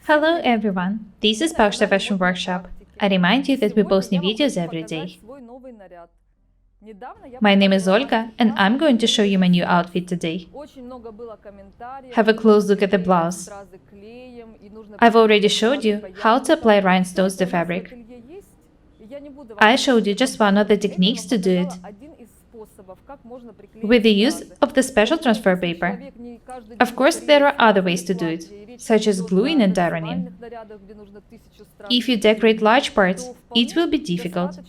Hello everyone, this is Paukshte Fashion Workshop. I remind you that we post new videos every day. My name is Olga and I'm going to show you my new outfit today. Have a close look at the blouse. I've already showed you how to apply rhinestones to fabric. I showed you just one of the techniques to do it, with the use of the special transfer paper. Of course, there are other ways to do it, such as gluing and ironing. If you decorate large parts, it will be difficult.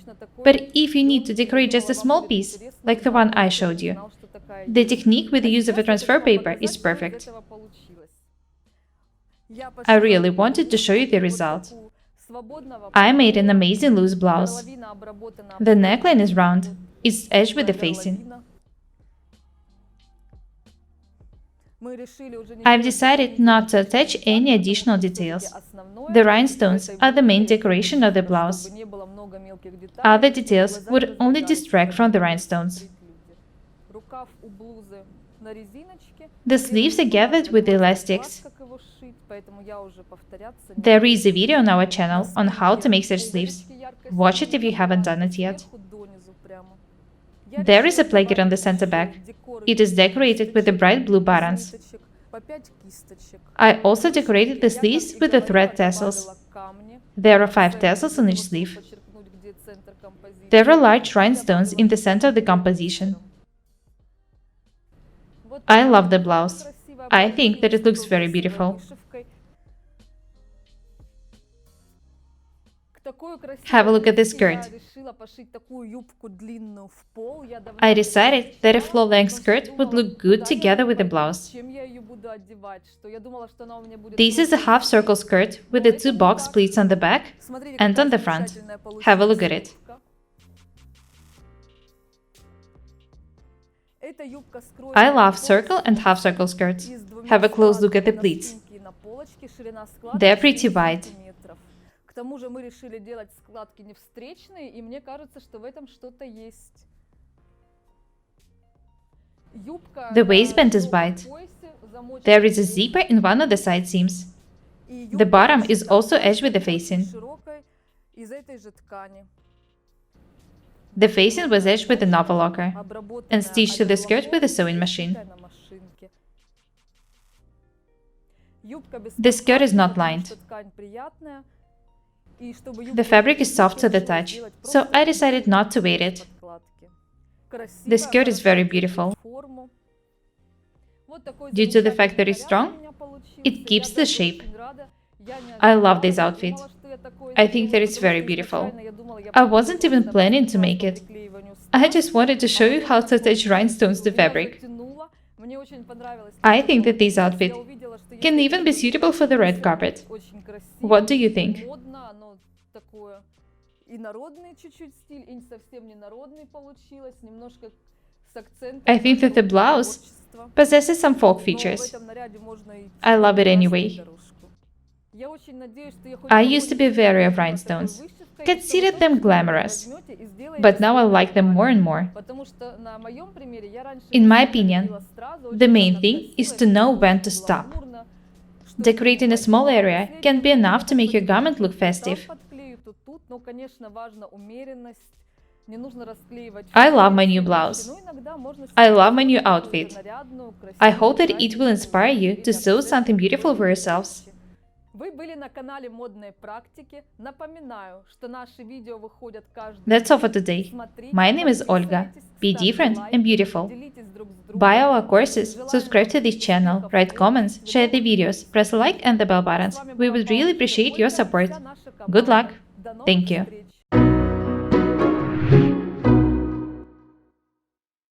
But if you need to decorate just a small piece, like the one I showed you, the technique with the use of a transfer paper is perfect. I really wanted to show you the result. I made an amazing loose blouse. The neckline is round. It's edged with the facing. I've decided not to attach any additional details. The rhinestones are the main decoration of the blouse. Other details would only distract from the rhinestones. The sleeves are gathered with the elastics. There is a video on our channel on how to make such sleeves. Watch it if you haven't done it yet. There is a placket on the center back. It is decorated with the bright blue buttons. I also decorated the sleeves with the thread tassels. There are 5 tassels on each sleeve. There are large rhinestones in the center of the composition. I love the blouse. I think that it looks very beautiful. Have a look at the skirt. I decided that a floor-length skirt would look good together with the blouse. This is a half-circle skirt with the 2 box pleats on the back and on the front. Have a look at it. I love circle and half-circle skirts. Have a close look at the pleats. They're pretty wide. К тому же мы решили делать складки не встречные, и мне кажется, что в этом что-то есть. The waistband is wide. There is a zipper in one of the side seams. The bottom is also edged with the facing. The facing was edged with a novel locker and stitched to the skirt with a sewing machine. The skirt is not lined. The fabric is soft to the touch, so I decided not to weight it. The skirt is very beautiful. Due to the fact that it's strong, it keeps the shape. I love this outfit. I think that it's very beautiful. I wasn't even planning to make it. I just wanted to show you how to attach rhinestones to fabric. I think that this outfit can even be suitable for the red carpet. What do you think? I think that the blouse possesses some folk features. I love it anyway. I used to be wary of rhinestones, considered them glamorous, but now I like them more and more. In my opinion, the main thing is to know when to stop. Decorating a small area can be enough to make your garment look festive. I love my new blouse. I love my new outfit. I hope that it will inspire you to sew something beautiful for yourselves. That's all for today. My name is Olga. Be different and beautiful. Buy our courses, subscribe to this channel, write comments, share the videos, press like and the bell buttons. We would really appreciate your support. Good luck! Thank you.